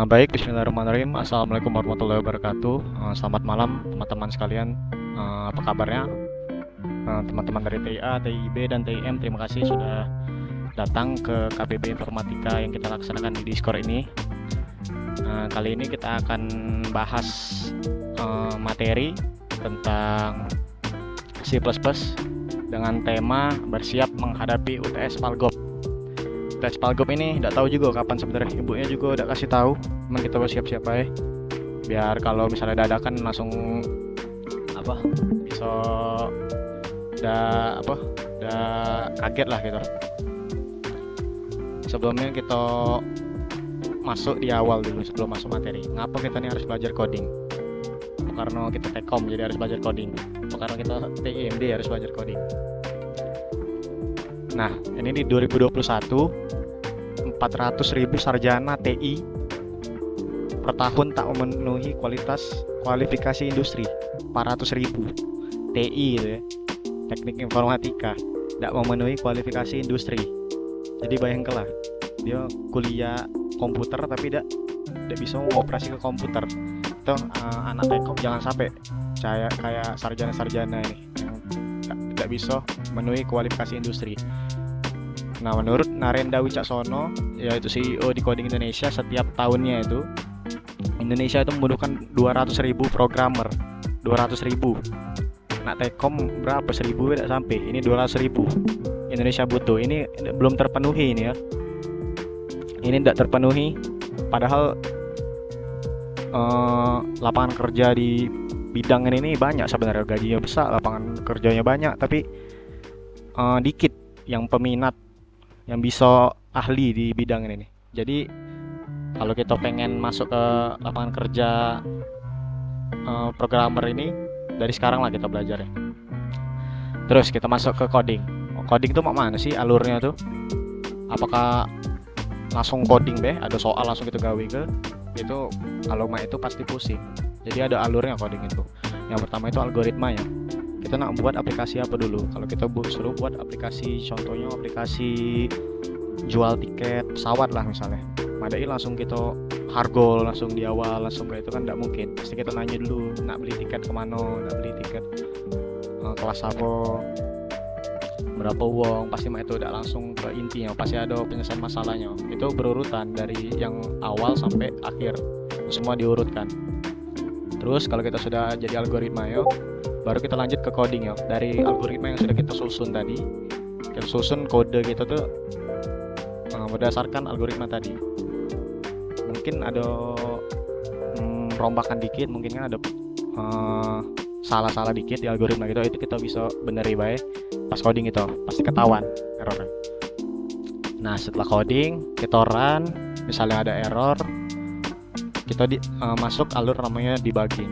Baik, bismillahirrahmanirrahim. Assalamualaikum warahmatullahi wabarakatuh. Selamat malam teman-teman sekalian. Apa kabarnya? Teman-teman dari TIA, TIB, dan TIM, terima kasih sudah datang ke KBB Informatika yang kita laksanakan di Discord ini. Kali ini kita akan bahas materi tentang C++ dengan tema bersiap menghadapi UTS Palgop. UTS Palgop ini tidak tahu juga kapan sebenarnya, ibunya juga udah kasih tahu, cuman kita harus siap-siap aja biar kalau misalnya dadakan langsung bisa udah kaget lah gitu. Sebelumnya kita masuk di awal dulu sebelum masuk materi. Ngapa kita nih harus belajar coding? Karena kita Tekom jadi harus belajar coding. Karena kita TIMD harus belajar coding. Nah, ini di 2021 400.000 sarjana TI per tahun tak memenuhi kualifikasi industri. 400.000 TI gitu ya. Teknik informatika tidak memenuhi kualifikasi industri. Jadi bayangkanlah, dia kuliah komputer tapi tidak bisa mengoperasi ke komputer. Itu anak Tekom jangan sampai kayak sarjana-sarjana ini yang tidak bisa memenuhi kualifikasi industri. Nah, menurut Narendra Wicaksono, yaitu CEO di Coding Indonesia, setiap tahunnya itu Indonesia itu membutuhkan 200.000 programmer. 200.000. Nah, Tekom berapa? 1.000 tidak sampai. Ini 200.000 Indonesia butuh. Ini belum terpenuhi ini ya. Ini tidak terpenuhi. Padahal lapangan kerja di bidang ini banyak sebenarnya, gajinya besar, lapangan kerjanya banyak, tapi dikit yang peminat yang bisa ahli di bidang ini. Jadi kalau kita pengen masuk ke lapangan kerja programmer ini, dari sekarang lah kita belajar ya. Terus kita masuk ke coding. Coding itu mana sih alurnya tuh? Apakah langsung coding deh, ada soal langsung kita gawe ke? Itu kalau itu pasti pusing. Jadi ada alurnya coding itu. Yang pertama itu algoritmanya. Kita nak buat aplikasi apa dulu? Kalau kita suruh buat aplikasi, contohnya aplikasi jual tiket pesawat lah misalnya, madai langsung kita hargol langsung di awal langsung kayak itu kan tidak mungkin. Pasti kita nanya dulu, nak beli tiket kemana, nak beli tiket kelas apa, berapa uang. Pasti itu tidak langsung ke intinya, pasti ada penyelesaian masalahnya. Itu berurutan dari yang awal sampai akhir, semua diurutkan. Terus kalau kita sudah jadi algoritma ya, baru kita lanjut ke coding ya. Dari algoritma yang sudah kita susun tadi, kita susun kode kita tuh berdasarkan algoritma tadi. Mungkin ada rombakan dikit, mungkin kan ada salah-salah dikit di algoritma gitu, itu kita bisa beneri baik pas coding itu pasti ketahuan errornya. Nah, setelah coding kita run, misalnya ada error, kita masuk alur namanya debugging.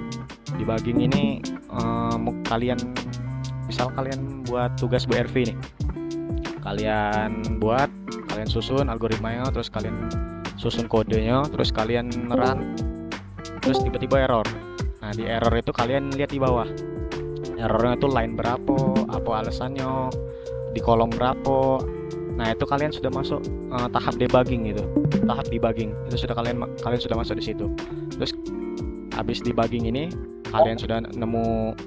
Debugging ini kalian buat tugas Bu RV nih, kalian susun algoritmanya, terus kalian susun kodenya, terus kalian run, terus tiba-tiba error. Nah, di error itu kalian lihat di bawah errornya itu line berapa, apa alasannya, di kolom berapa. Nah, itu kalian sudah masuk tahap debugging gitu. Tahap debugging itu sudah kalian sudah masuk di situ. Terus habis debugging ini kalian sudah nemu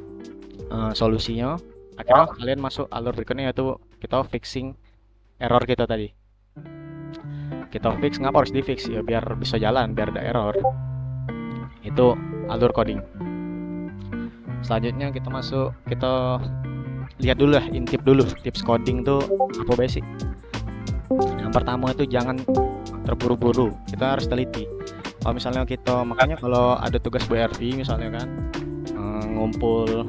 solusinya. Akhirnya kalian masuk alur berikutnya, yaitu kita fixing error kita tadi. Kita fix, ngapa harus di fix ya? Biar bisa jalan, biar ada error. Itu alur coding. Selanjutnya kita lihat dulu lah, intip dulu tips coding tuh apa basic. Yang pertama itu jangan terburu-buru, kita harus teliti. Kalau misalnya makanya kalau ada tugas BRV misalnya kan, ngumpul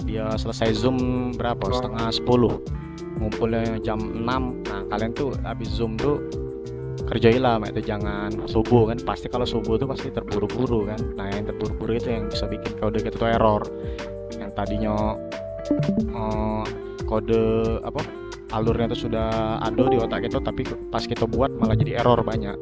dia selesai Zoom berapa? Setengah 10, ngumpulnya jam 6. Nah, kalian tuh habis Zoom tuh kerjailah, itu jangan subuh kan. Pasti kalau subuh tuh pasti terburu-buru kan. Nah, yang terburu-buru itu yang bisa bikin kode kita tuh error. Yang tadinya kode alurnya tuh sudah ada di otak kita, tapi pas kita buat malah jadi error banyak.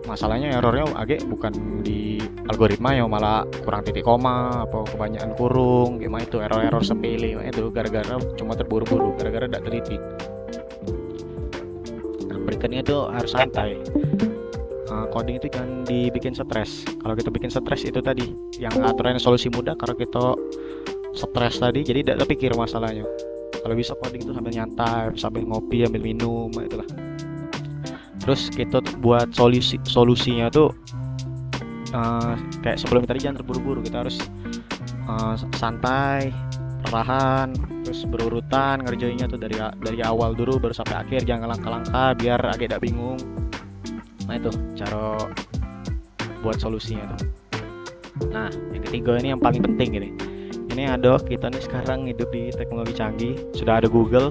Masalahnya errornya bukan di algoritma ya, malah kurang titik koma, apa kebanyakan kurung, gimana itu error sepele itu gara-gara cuma terburu-buru, gara-gara tidak teliti. Nah, berikutnya itu harus santai. coding itu jangan dibikin stres. Kalau kita bikin stres itu tadi yang aturannya solusi mudah, karena kita stres tadi jadi tidak terpikir masalahnya. Kalau bisa coding itu sambil nyantai, sambil ngopi, sambil minum, itulah. Terus kita buat solusinya tuh kayak sebelum tadi, jangan terburu-buru. Kita harus santai, perlahan, terus berurutan ngerjainnya tuh dari awal dulu baru sampai akhir, jangan langkah-langkah biar agak tidak bingung. Nah itu cara buat solusinya tuh. Nah yang ketiga ini yang paling penting ini. Ini ada, kita nih sekarang hidup di teknologi canggih, sudah ada Google.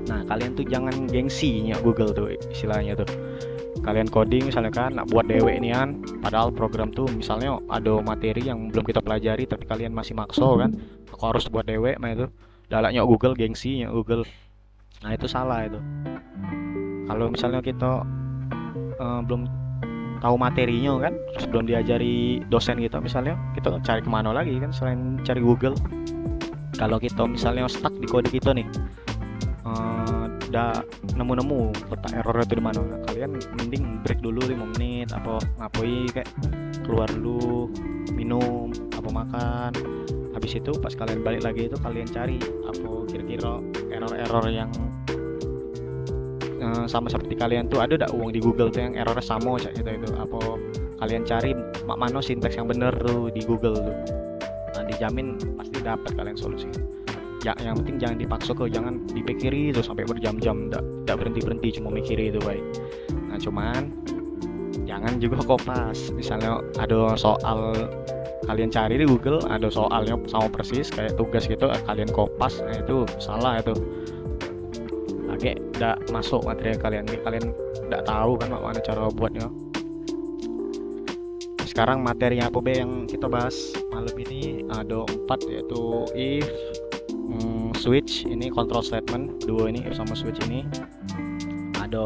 Nah kalian tuh jangan gengsi ya Google tuh istilahnya tuh. Kalian coding misalnya kan, nak buat dewek nian, padahal program tuh misalnya ada materi yang belum kita pelajari tapi kalian masih makso kan, aku harus buat dewek, mah itu dalaknya Google, gengsinya Google. Nah itu salah itu. Kalau misalnya kita belum tahu materinya kan, terus belum diajari dosen kita, misalnya kita cari kemana lagi kan selain cari Google. Kalau kita misalnya stuck di kode kita nih, udah nemu letak errornya itu di mana, kalian mending break dulu 5 menit apa ngapoi, kayak keluar dulu, minum apa makan. Habis itu pas kalian balik lagi itu kalian cari apa kira-kira error-error yang sama seperti kalian tuh ada dak uang di Google tuh yang errornya sama cak gitu itu, apa kalian cari mana sinteks yang bener tuh di Google tuh. Nah dijamin pasti dapat kalian solusi ya. Yang penting jangan dipaksa ke, jangan dipikiri itu sampai berjam-jam, tidak berhenti cuma mikiri itu baik. Nah cuman jangan juga kopas. Misalnya ada soal kalian cari di Google, ada soalnya sama persis kayak tugas gitu, kalian kopas, nah itu salah itu. Lagi tidak masuk materi kalian tidak tahu kan mana cara buatnya. Sekarang materinya apa be yang kita bahas malam ini ada 4, yaitu if, switch, ini control statement dua ini, if sama switch ini. Ada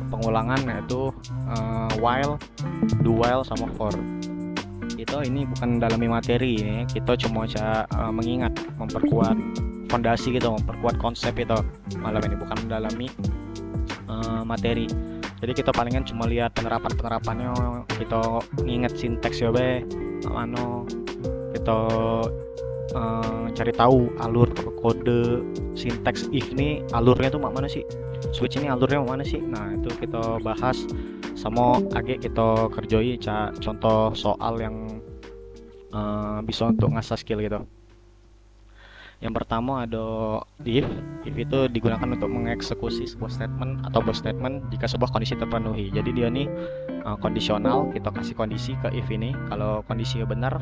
pengulangan yaitu while, do while sama for. Kita ini bukan dalami materi ini, kita cuma mengingat, memperkuat fondasi gitu, memperkuat konsep itu malam ini, bukan mendalami materi. Jadi kita palingan cuma lihat penerapannya, kita nginget sinteks ya be, mana kita cari tahu alur kode sinteks if nih, alurnya tuh mana sih, switch ini alurnya mana sih. Nah itu kita bahas sama agak kita kerjoi contoh soal yang bisa untuk ngasah skill gitu. Yang pertama ada if itu digunakan untuk mengeksekusi sebuah statement atau both statement jika sebuah kondisi terpenuhi. Jadi dia nih kondisional, kita kasih kondisi ke if ini. Kalau kondisinya benar,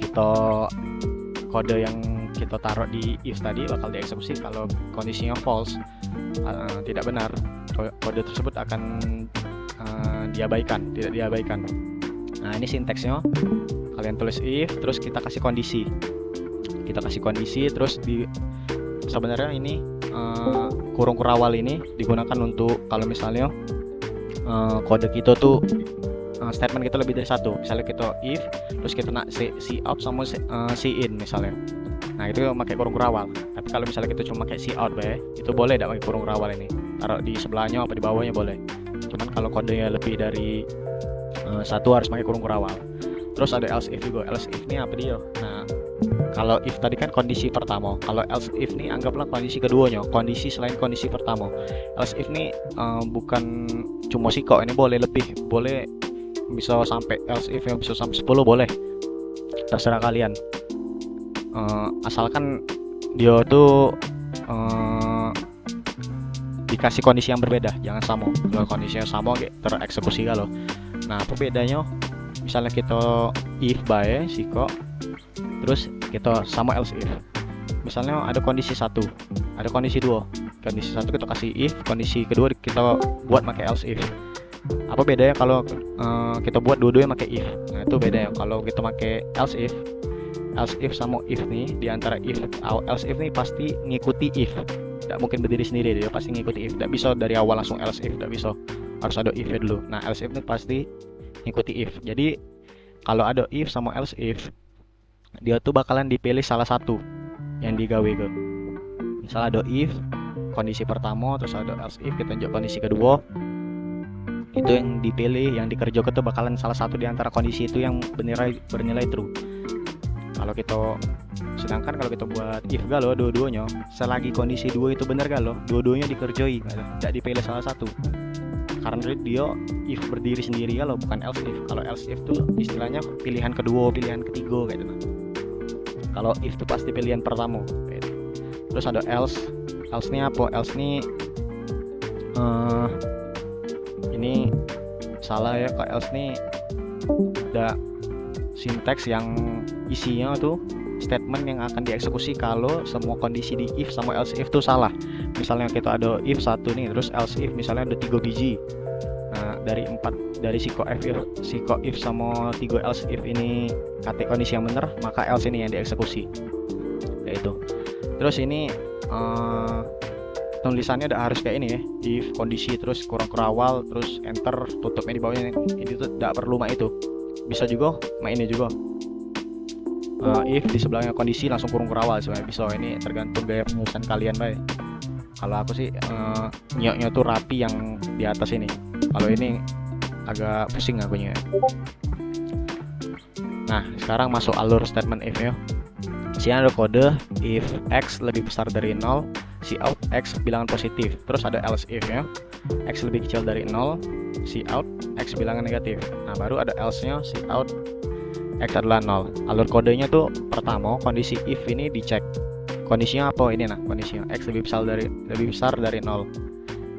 kita kode yang kita taruh di if tadi bakal dieksekusi. Kalau kondisinya false, tidak benar, kode tersebut akan tidak diabaikan. Nah ini sinteksnya, kalian tulis if, terus kita kasih kondisi. Terus sebenarnya ini kurung kurawal ini digunakan untuk kalau misalnya kode kita tuh statement kita lebih dari satu. Misalnya kita if, terus kita nak si out sama si in misalnya. Nah itu pakai kurung kurawal. Tapi kalau misalnya kita cuma pakai si out itu boleh tidak pakai kurung kurawal ini. Taruh di sebelahnya apa di bawahnya boleh. Cuman kalau kodenya lebih dari satu harus pakai kurung kurawal. Terus ada else if juga. Else if ini apa dia? Nah kalau if tadi kan kondisi pertama, kalau else if nih anggaplah kondisi keduanya, kondisi selain kondisi pertama. Else if nih bukan cuma sih kok, ini boleh lebih, boleh bisa sampai else if yang bisa sampai 10 boleh, terserah kalian. Asalkan dia tuh dikasih kondisi yang berbeda, jangan sama. Kalau kondisinya sama tereksekusi kalau. Nah apa bedanya? Misalnya kita if by si kok, terus kita sama else if. Misalnya ada kondisi 1, ada kondisi 2. Kondisi 1 kita kasih if, kondisi kedua kita buat pakai else if. Apa bedanya kalau kita buat dua-duanya pakai if? Nah itu bedanya. Kalau kita pakai else if sama if nih, di antara if else if nih pasti ngikuti if. Tidak mungkin berdiri sendiri, dia pasti ngikuti if. Tidak bisa dari awal langsung else if, tidak bisa. Harus ada if dulu. Nah else if nih pasti ngikuti if. Jadi kalau ada if sama else if, dia tuh bakalan dipilih salah satu yang digawe ke. Misal ada if kondisi pertama, terus ada else if kita tunjuk kondisi kedua. itu yang dipilih, yang dikerjakan tuh bakalan salah satu di antara kondisi itu yang bernilai true. Kalau kita sedangkan kalau kita buat if galau dua-duanya, selagi kondisi dua itu benar galau, dua-duanya dikerjoi, tidak dipilih salah satu. Karena dia if berdiri sendiri galau, bukan else if. Kalau else if tuh istilahnya pilihan kedua, pilihan ketiga kayak gitu. Kalau if itu pasti pilihan pertama gitu. Terus ada else ini apa? Else ini ini salah ya, kalau else ini ada sinteks yang isinya tuh statement yang akan dieksekusi kalau semua kondisi di if sama else if tuh salah. Misalnya kita ada if 1 nih, terus else if misalnya ada 3 biji. Nah, dari siko if sama 3 else if ini kata kondisi yang benar, maka else ini yang dieksekusi. Yaitu. Terus ini tulisannya udah harus kayak ini ya, if kondisi terus kurang awal terus enter tutupnya di bawahnya. Ini tuh tidak perlu mak itu. Bisa juga mak ini juga. If di sebelahnya kondisi langsung kurung awal sebenarnya bisa. Ini tergantung gaya penulisan kalian, baik. Kalau aku sih nyoknya tuh rapi yang di atas ini. Kalau ini agak pusing akunya. Nah, sekarang masuk alur statement if ya. Sini ada kode if x lebih besar dari 0, cout x bilangan positif. Terus ada else if ya. X lebih kecil dari 0, cout x bilangan negatif. Nah, baru ada else-nya cout x adalah 0. Alur kodenya tuh pertama kondisi if ini dicek. Kondisinya apa ini? Nah, kondisinya x lebih besar dari 0.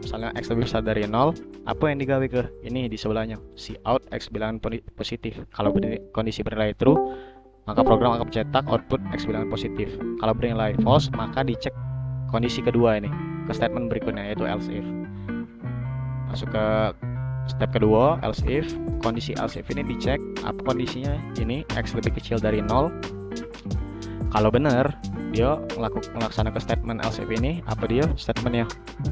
Misalnya x lebih besar dari 0, apa yang digawe ke ini di sebelahnya? Cout x bilangan positif. Kalau kondisi bernilai true, maka program akan mencetak output x bilangan positif. Kalau bernilai false, maka dicek kondisi kedua ini ke statement berikutnya, yaitu else if. Masuk ke step kedua, else if. Kondisi else if ini dicek apa kondisinya, ini x lebih kecil dari 0. Kalau benar, dia melaksanakan statement else if ini, apa dia statementnya?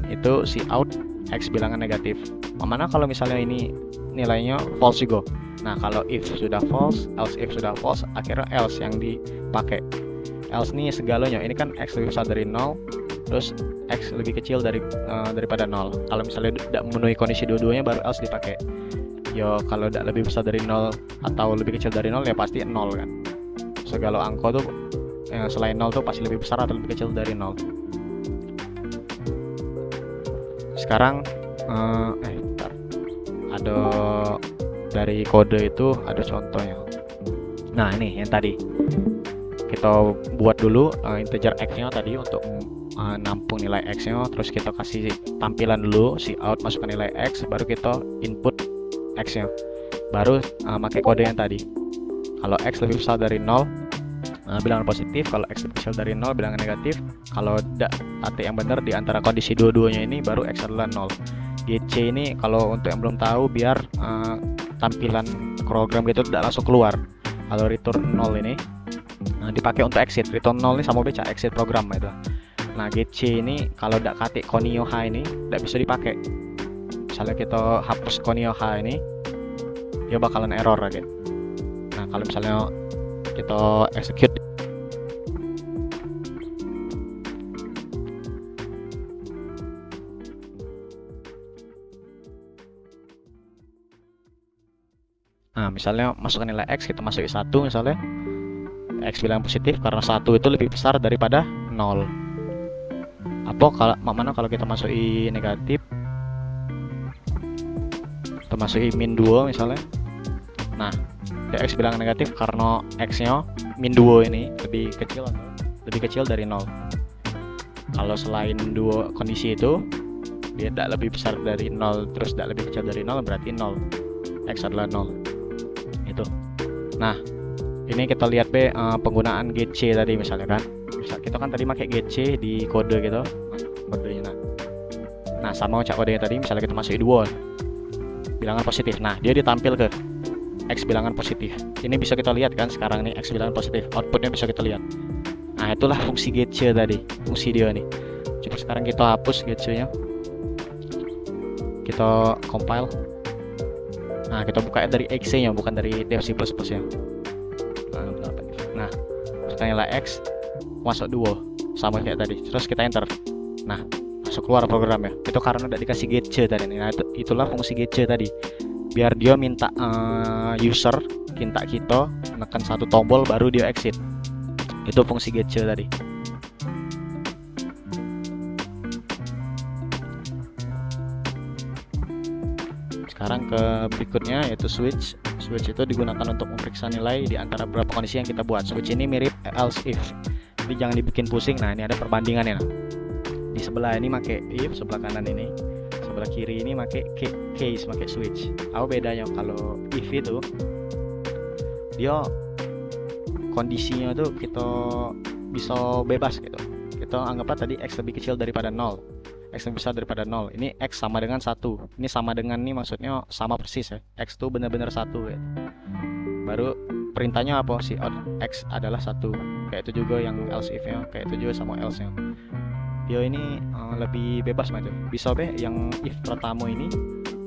Itu cout x bilangan negatif. Mana kalau misalnya ini nilainya false juga. Nah, kalau if sudah false, else if sudah false, akhirnya else yang dipakai. Else nih segalanya, ini kan x lebih besar dari 0, terus x lebih kecil daripada 0. Kalau misalnya tidak memenuhi kondisi dua-duanya, baru else dipakai. Yo, kalau tidak lebih besar dari 0 atau lebih kecil dari 0, ya pasti 0 kan. Segala angka tuh selain 0 tuh pasti lebih besar atau lebih kecil dari 0. Sekarang bentar. Ada dari kode itu ada contohnya. Nah, ini yang tadi kita buat dulu integer x-nya tadi untuk nampung nilai x-nya, terus kita kasih tampilan dulu cout masukkan nilai x, baru kita input x-nya, baru pakai kode yang tadi. Kalau x lebih besar dari 0, bilangan positif. Kalau x lebih kecil dari 0, bilangan negatif. Kalau tidak arti yang benar di antara kondisi dua-duanya ini, baru x adalah 0. GC ini kalau untuk yang belum tahu, biar tampilan program gitu tidak langsung keluar. Kalau return 0 ini dipakai untuk exit. Return 0 ini sama baca exit program itu. Nah, GC ini kalau tidak ketik Konio H ini tidak bisa dipakai. Misalnya kita hapus Konio H ini, dia bakalan error lagi. Nah, kalau misalnya kita execute, nah misalnya masukkan nilai x, kita masukin 1 misalnya, x bilangan positif karena 1 itu lebih besar daripada 0. Mana kalau kita masukin negatif, kita masukin min 2 misalnya. Nah, x bilangan negatif karena x-nya min 2 ini lebih kecil dari 0. Kalau selain dua kondisi itu dia tidak lebih besar dari 0 terus tidak lebih kecil dari 0, berarti 0. X adalah 0. Itu. Nah, ini kita lihat penggunaan GC tadi misalnya kan. Misal kita kan tadi pakai GC di kode gitu. Kodenya nah sama cak kodenya tadi, misalnya kita masukin 2 bilangan positif. Nah, dia ditampil ke x bilangan positif. Ini bisa kita lihat kan sekarang nih, x bilangan positif, outputnya bisa kita lihat. Nah, itulah fungsi GC tadi, fungsi dia nih. Coba sekarang kita hapus GC nya, kita compile. Nah, kita buka dari exe nya, bukan dari dev C++ nya. Nah, masukkan nilai x, masuk 2 sama kayak tadi, terus kita enter. Nah, masuk keluar program ya. Itu karena udah dikasih getche tadi. Nah, itulah fungsi getche tadi. Biar dia minta user minta kita menekan satu tombol baru dia exit. Itu fungsi getche tadi. Sekarang ke berikutnya yaitu switch. Switch itu digunakan untuk memeriksa nilai di antara beberapa kondisi yang kita buat. Switch ini mirip else if. Jadi jangan dibikin pusing. Nah, ini ada perbandingannya. Nah, di sebelah ini pakai if, sebelah kanan ini, sebelah kiri ini pakai case, pakai switch. Apa bedanya? Kalau if itu dia kondisinya tuh kita bisa bebas gitu. Kita anggaplah tadi x lebih kecil daripada 0, x lebih besar daripada 0. Ini x sama dengan 1. Ini sama dengan nih, maksudnya sama persis ya. X tuh benar-benar 1 ya. Baru perintahnya apa sih? X adalah 1. Kayak itu juga yang else if nya, kayak itu juga sama else nya. Dia ini lebih bebas macam. Bisa yang if pertama ini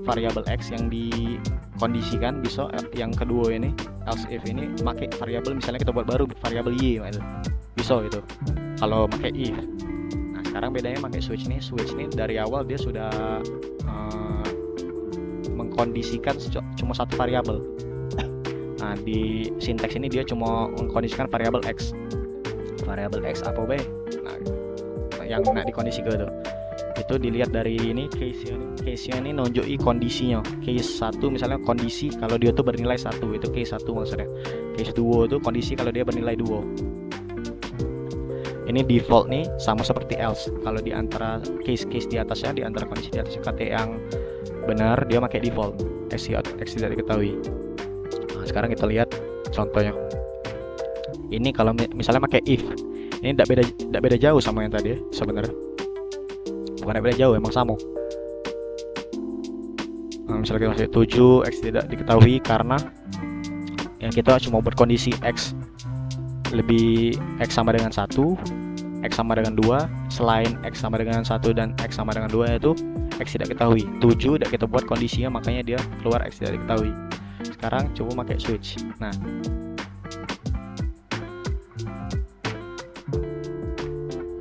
variabel x yang dikondisikan, bisa yang kedua ini else if ini pakai variabel, misalnya kita buat baru variabel y gitu. Bisa itu kalau pakai if. Nah, sekarang bedanya pakai switch nih. Switch nih dari awal dia sudah mengkondisikan cuma satu variabel. Nah, di sinteks ini dia cuma mengkondisikan variabel x. Variabel x apa be? Nah, yang nak dikondisi ke itu dilihat dari ini case-nya ini nunjuki kondisinya. Case 1 misalnya kondisi kalau dia tuh bernilai 1, itu case 1 maksudnya. Case 2 itu kondisi kalau dia bernilai 2. Ini default nih sama seperti else. Kalau di antara case-case di atasnya, di antara kondisi di atasnya KT yang benar, dia pakai default. X tidak diketahui. Nah, sekarang kita lihat contohnya. Ini kalau misalnya pakai if, ini tidak beda jauh sama yang tadi ya, sebenarnya. Bukan beda jauh, emang sama. Nah, misalnya kita masih 7, x tidak diketahui karena yang kita cuma berkondisi x lebih x sama dengan 1, x sama dengan 2, selain x sama dengan 1 dan x sama dengan 2 itu x tidak diketahui. 7 tidak kita buat kondisinya, makanya dia keluar x tidak diketahui. Sekarang coba pakai switch. Nah,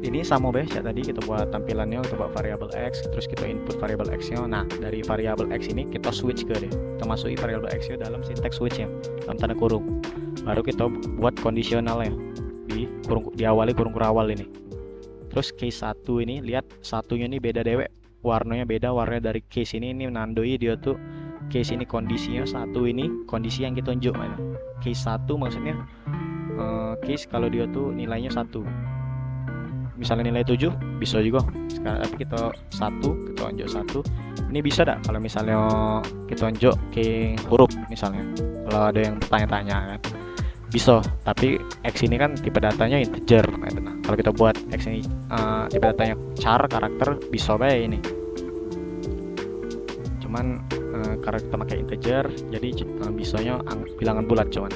ini sama ya tadi kita buat tampilannya, kita buat variabel x, terus kita input variabel x nya. Nah, dari variabel x ini kita switch ke kita masuki variabel x nya dalam sinteks switch nya, dalam tanda kurung. Baru kita buat kondisionalnya diawali kurung kurawal ini. Terus case 1 ini, lihat satunya ini beda dewek, warnanya beda, warnanya dari case ini nandoi dia tuh case ini kondisinya 1, ini kondisi yang kita tunjuk. Case 1 maksudnya case kalau dia tuh nilainya 1, misalnya nilai 7 bisa juga. Sekarang tapi kita tunjuk 1. Ini bisa tak kalau misalnya kita tunjuk ke huruf misalnya, kalau ada yang bertanya-tanya kan bisa. Tapi x ini kan tipe datanya integer. Nah, kalau kita buat x ini tipe datanya char, karakter, bisa baik ini. Cuman karena kita pakai integer jadi bisanya bilangan bulat cuman.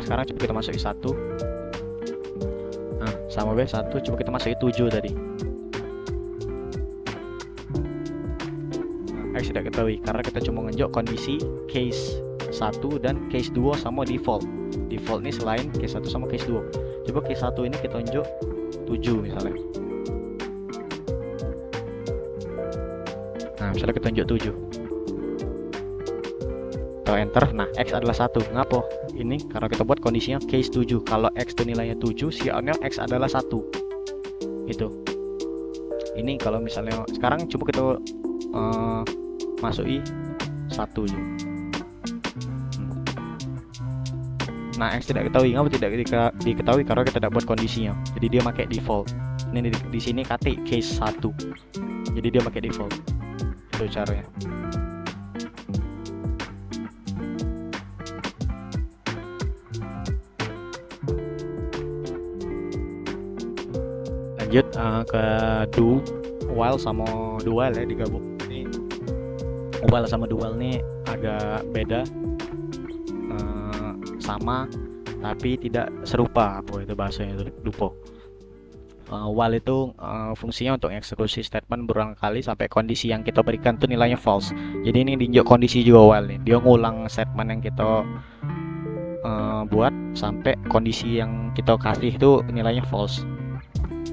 Sekarang coba kita masuki 1. Nah, sama B1, coba kita masuki 7 tadi. Nah, X tidak ketahui karena kita cuma ngejuk kondisi case 1 dan case 2 sama default. Default ini selain case 1 sama case 2. Coba case 1 ini kita tunjuk 7 misalnya. Nah, misalnya kita tunjuk 7. Kita enter. Nah, X adalah 1. Ngapa? Ini karena kita buat kondisinya case 7. Kalau X itu nilainya 7, sialnya X adalah 1. Itu. Ini kalau misalnya sekarang coba kita masuki 1 juga. Nah, X tidak diketahui. Ngapa tidak diketahui? Karena kita tidak buat kondisinya. Jadi dia pakai default. Ini di sini KT case 1. Jadi dia pakai default. Itu caranya. Lanjut ke do while sama dual ya, digabung. Ini while sama dual nih agak beda, sama tapi tidak serupa. Apa itu bahasanya itu lupa. While itu fungsinya untuk eksekusi statement berulang kali sampai kondisi yang kita berikan tuh nilainya false. Jadi ini diinjak kondisi juga while nih. Dia ngulang statement yang kita buat sampai kondisi yang kita kasih itu nilainya false.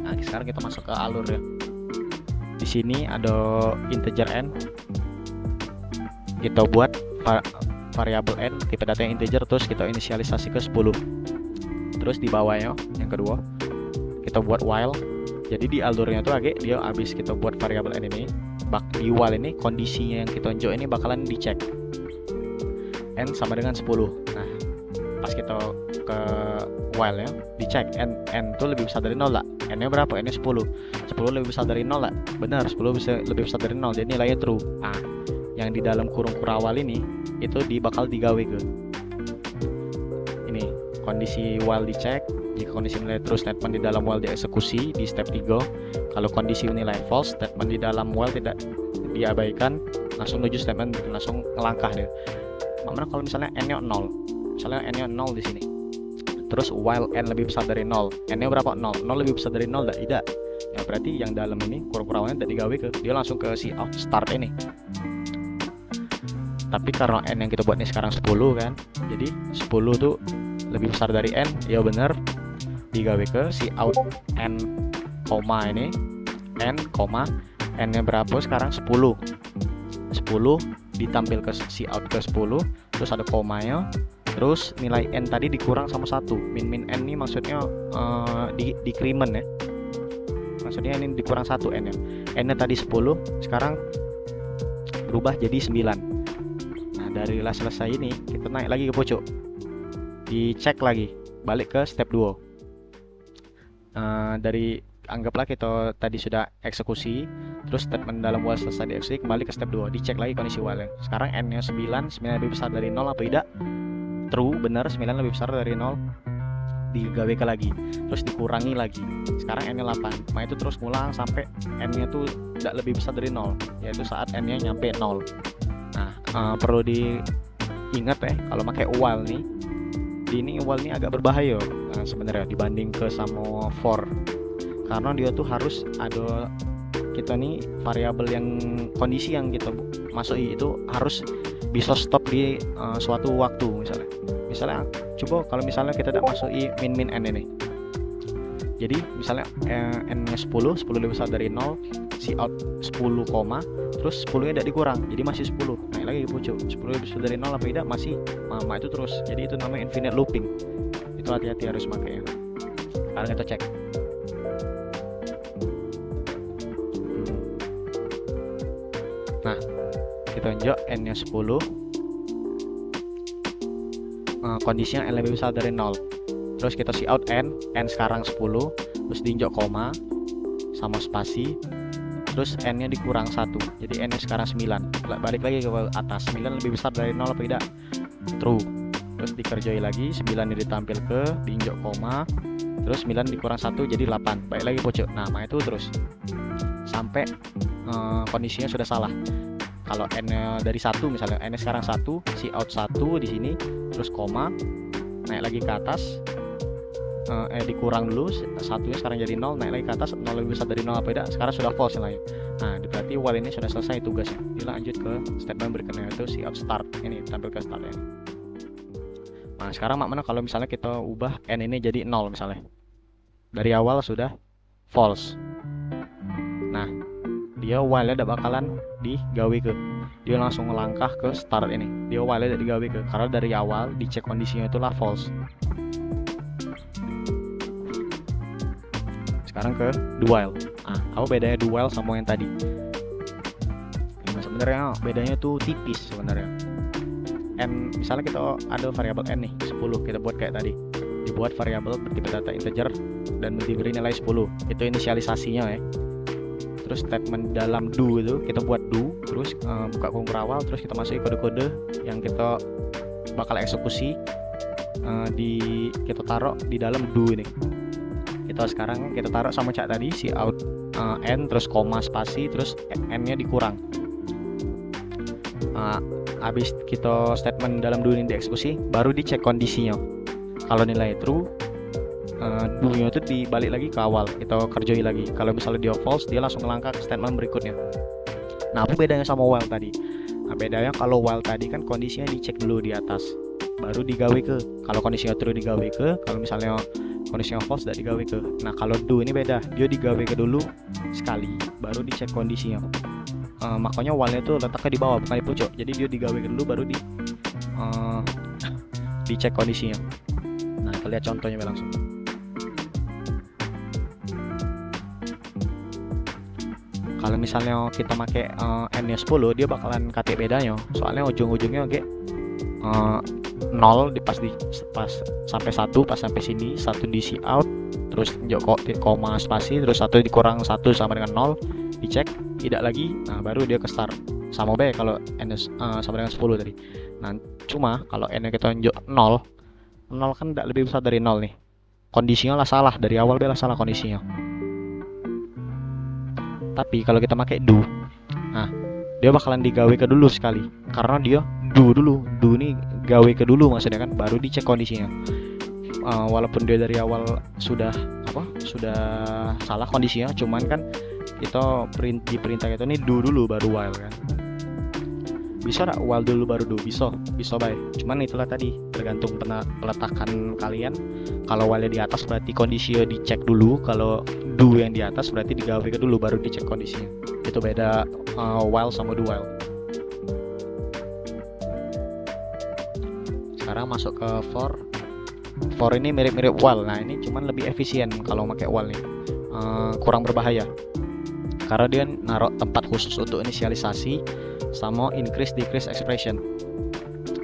Nah, sekarang kita masuk ke alur ya. di sini ada integer n, kita buat variabel n tipe data yang integer, terus kita inisialisasi ke 10. Terus di bawahnya yang kedua kita buat while. Jadi di alurnya tuh agak dia habis kita buat variabel n ini, di while ini kondisinya yang kita unjuk ini bakalan dicek n sama dengan 10. Nah pas kita ke while ya dicek n tuh lebih besar dari 0 lah. N nya berapa? N nya 10 lebih besar dari 0 lah. Benar, 10 bisa lebih besar dari 0, jadi nilainya true. Nah yang di dalam kurung kurawal ini itu bakal digawe ke ini kondisi while dicek. Jika kondisi nilai true, statement di dalam while dieksekusi di step 3. Kalau kondisi nilai false, statement di dalam while tidak diabaikan, langsung menuju statement langsung ngelangkah dia. Mana kalau misalnya n-nya 0, misalnya n-nya 0 di sini, terus while n lebih besar dari 0, n-nya berapa? 0 lebih besar dari 0 tidak? Ya berarti yang dalam ini kurang-kurangnya tidak digawe ke, dia langsung ke si out start ini. Tapi karena n yang kita buat ini sekarang 10 kan, jadi 10 tuh lebih besar dari n, ya bener digawe ke si out n koma ini, n koma n nya berapa sekarang 10 ditampil ke si out ke 10, terus ada komanya, terus nilai n tadi dikurang sama 1. Min n ini maksudnya decrement ya, maksudnya ini dikurang 1 n nya. N nya tadi 10, sekarang berubah jadi 9. Nah dari selesai ini kita naik lagi ke pojok, dicek lagi, balik ke step 2. Dari anggaplah kita tadi sudah eksekusi, terus statement dalam while selesai dieksekusi, kembali ke step 2, dicek lagi kondisi while. Sekarang n nya 9 lebih besar dari 0 apa tidak? True, benar, 9 lebih besar dari 0, digawe lagi, terus dikurangi lagi, sekarang n nya 8. Nah itu terus ngulang sampai n nya tuh tidak lebih besar dari 0, yaitu saat n nya nyampe 0. Nah perlu diingat ya, kalau pakai while nih, ini while ini agak berbahaya sebenarnya dibanding ke sama for, karena dia tuh harus ada kita nih variabel yang kondisi yang kita masuki itu harus bisa stop di suatu waktu. Misalnya coba kalau misalnya kita tidak masuki min n ini, jadi misalnya n nya 10 lebih besar dari 0, si out 10 koma, terus 10 nya tidak dikurang, jadi masih 10. Naik lagi ke pojok, 10 lebih besar dari 0 apa tidak, masih mama itu terus. Jadi itu namanya infinite looping. Itu hati-hati harus makanya. Sekarang kita cek. Nah kita unjuk n nya 10, kondisinya n lebih besar dari 0, terus kita si out n sekarang 10, terus diinjak koma sama spasi, terus n nya dikurang 1, jadi n nya sekarang 9. Balik lagi ke atas, 9 lebih besar dari 0 apa tidak? True. Terus dikerjai lagi, 9 nya ditampil ke, diinjak koma, terus 9 dikurang 1 jadi 8. Balik lagi pojok. Nah itu terus sampai kondisinya sudah salah. Kalau n nya dari 1, misalnya n nya sekarang 1, si out 1 di sini, terus koma, naik lagi ke atas, dikurang dulu, satunya sekarang jadi 0, naik lagi ke atas, 0 lebih besar dari 0 apa tidak? Sekarang sudah false nilainya. Nah berarti while ini sudah selesai tugasnya. Dilanjut ke statement berikutnya, yaitu si out start. Ini tampil ke start ini. Nah sekarang mana kalau misalnya kita ubah n ini jadi 0 misalnya, dari awal sudah false. Nah dia while nya tidak bakalan digawe ke, dia langsung melangkah ke start ini. Dia while nya tidak digawe ke, karena dari awal dicek kondisinya itulah false. Sekarang ke do while. Nah apa bedanya do while sama yang tadi? Nah, sebenarnya bedanya tuh tipis sebenarnya. N, misalnya kita ada variabel n nih 10, kita buat kayak tadi, dibuat variabel bertipe data integer dan diberi nilai 10, itu inisialisasinya ya. Terus statement dalam do itu kita buat do, terus buka kurung awal, terus kita masukin kode-kode yang kita bakal eksekusi, kita taruh di dalam do ini. Kita sekarang kita taruh sama cak tadi si out n, terus koma spasi, terus n nya dikurang. Habis kita statement dalam do ini dieksekusi, baru dicek kondisinya. Kalau nilai true, do-nya itu dibalik lagi ke awal, kita kerjai lagi. Kalau misalnya dia false, dia langsung melangkah ke statement berikutnya. Nah apa bedanya sama while tadi? Nah bedanya kalau while tadi kan kondisinya dicek dulu di atas, baru digawe ke. Kalau kondisinya true digawe ke, kalau misalnya kondisinya false tidak digawe ke. Nah kalau do ini beda, dia digawe ke dulu sekali, baru baru dicek kondisinya. Makanya while itu letaknya di bawah bukan di pucuk, jadi dia digawe dulu baru dicek kondisinya. Nah kita lihat contohnya langsung. Kalau misalnya kita pakai n-nya 10, dia bakalan kate bedanya, soalnya ujung-ujungnya kayak 0 pas sampai 1, pas sampai sini 1 di see out, terus koma spasi, terus 1 dikurang 1 sama dengan 0, dicek tidak lagi, nah baru dia ke start. Sama B kalau n sama dengan 10 tadi. Nah cuma kalau n kita tunjuk 0 kan tidak lebih besar dari 0 nih, kondisinya lah salah dari awal, bela salah kondisinya. Tapi kalau kita pakai do, nah dia bakalan digawe ke dulu sekali, karena dia do nih gawe ke dulu maksudnya kan, baru dicek kondisinya. Walaupun dia dari awal sudah salah kondisinya, cuman kan kita diperintah itu nih do dulu baru while kan. Bisa nggak while dulu baru do? Bisa baik. Cuman itulah tadi tergantung peletakan kalian. Kalau while di atas berarti kondisinya dicek dulu, kalau do yang di atas berarti digawe ke dulu baru dicek kondisinya. Itu beda while sama do while. Sekarang masuk ke for. For ini mirip-mirip while. Nah ini cuman lebih efisien kalau pakai while nih. Kurang berbahaya karena dia naruh tempat khusus untuk inisialisasi sama increase decrease expression.